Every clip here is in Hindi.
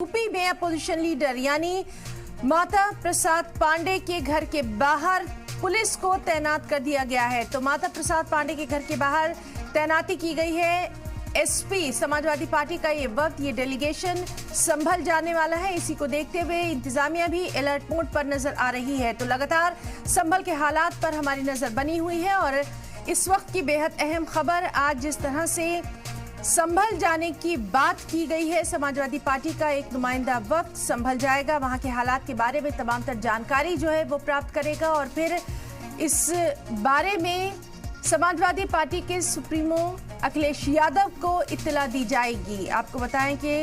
यूपी में अपोजिशन लीडर यानी माता प्रसाद पांडे के घर के बाहर पुलिस को तैनात कर दिया गया है। तो माता प्रसाद पांडे के घर के बाहर तैनाती की गई है। एसपी समाजवादी पार्टी का ये वक्त, ये डेलीगेशन संभल जाने वाला है। इसी को देखते हुए इंतजामिया भी अलर्ट मोड पर नजर आ रही है। तो लगातार संभल के हालात पर हमारी नजर बनी हुई है और इस वक्त की बेहद अहम खबर, आज जिस तरह से संभल जाने की बात की गई है, समाजवादी पार्टी का एक नुमाइंदा वक्त संभल जाएगा, वहां के हालात के बारे में तमाम तर जानकारी जो है वो प्राप्त करेगा और फिर इस बारे में समाजवादी पार्टी के सुप्रीमो अखिलेश यादव को इत्तला दी जाएगी। आपको बताएं कि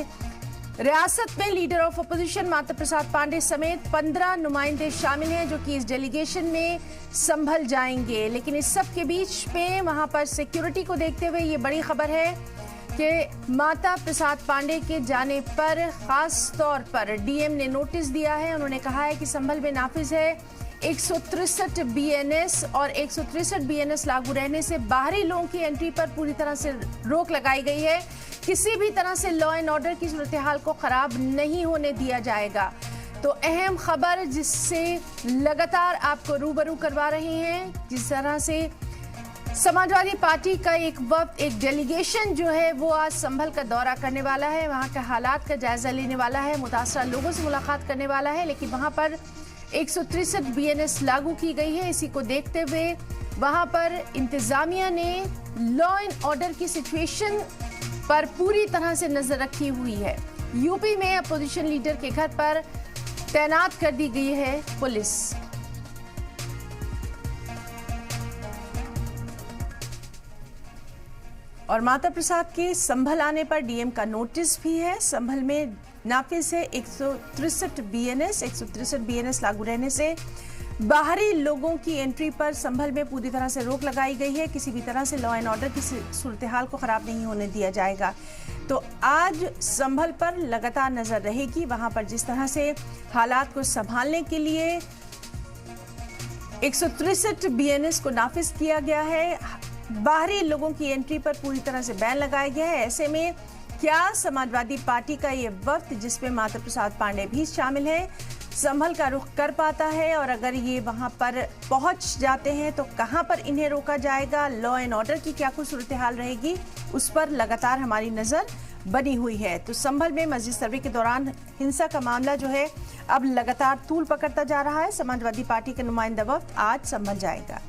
रियासत में leader of opposition Mata Prasad Pandey समेत 15 नुमाइंदे शामिल हैं जो कि इस डेलीगेशन में संभल जाएंगे। लेकिन इस सब के बीच में वहां पर सिक्योरिटी को देखते हुए ये बड़ी खबर है कि माता प्रसाद पांडे के जाने पर खास तौर पर डीएम ने नोटिस दिया है। उन्होंने कहा है कि संभल में नाफिज है 163 बीएनएस और 163 बीएनएस लागू रहने से बाहरी लोगों की एंट्री पर पूरी तरह से रोक लगाई गई है। किसी भी तरह से लॉ एंड ऑर्डर की सूरत हाल को खराब नहीं होने दिया जाएगा। तो अहम खबर जिससे लगातार आपको रूबरू करवा रहे हैं, जिस तरह से समाजवादी पार्टी का एक वक्त, एक डेलीगेशन जो है वो आज संभल का दौरा करने वाला है, वहां के हालात का जायजा लेने वाला है, मुतासरा लोगों से मुलाकात करने वाला है। लेकिन वहां पर 163 बीएनएस लागू की गई है। इसी को देखते हुए वहां पर इंतजामिया ने लॉ एंड ऑर्डर की सिचुएशन पर पूरी तरह से नजर रखी हुई है। यूपी में अपोजिशन लीडर के घर पर तैनात कर दी गई है पुलिस। और माता प्रसाद के संभल आने पर डीएम का नोटिस भी है। संभल में नाफिज है 163 बीएनएस, 163 बीएनएस लागू रहने से बाहरी लोगों की एंट्री पर संभल में पूरी तरह से रोक लगाई गई है। किसी भी तरह से लॉ एंड ऑर्डर की सूरत हाल को खराब नहीं होने दिया जाएगा। तो आज संभल पर लगातार नजर रहेगी। वहां पर जिस तरह से हालात को संभालने के लिए 163 बीएनएस को नाफिज किया गया है, बाहरी लोगों की एंट्री पर पूरी तरह से बैन लगाया गया है। ऐसे में क्या समाजवादी पार्टी का ये वक्त, जिसमें माता प्रसाद पांडे भी शामिल है, संभल का रुख कर पाता है? और अगर ये वहां पर पहुंच जाते हैं तो कहां पर इन्हें रोका जाएगा? लॉ एंड ऑर्डर की क्या कुछ सूरत हाल रहेगी, उस पर लगातार हमारी नजर बनी हुई है। तो संभल में मस्जिद सर्वे के दौरान हिंसा का मामला जो है अब लगातार तूल पकड़ता जा रहा है। समाजवादी पार्टी का नुमाइंदा वक्त आज संभल जाएगा।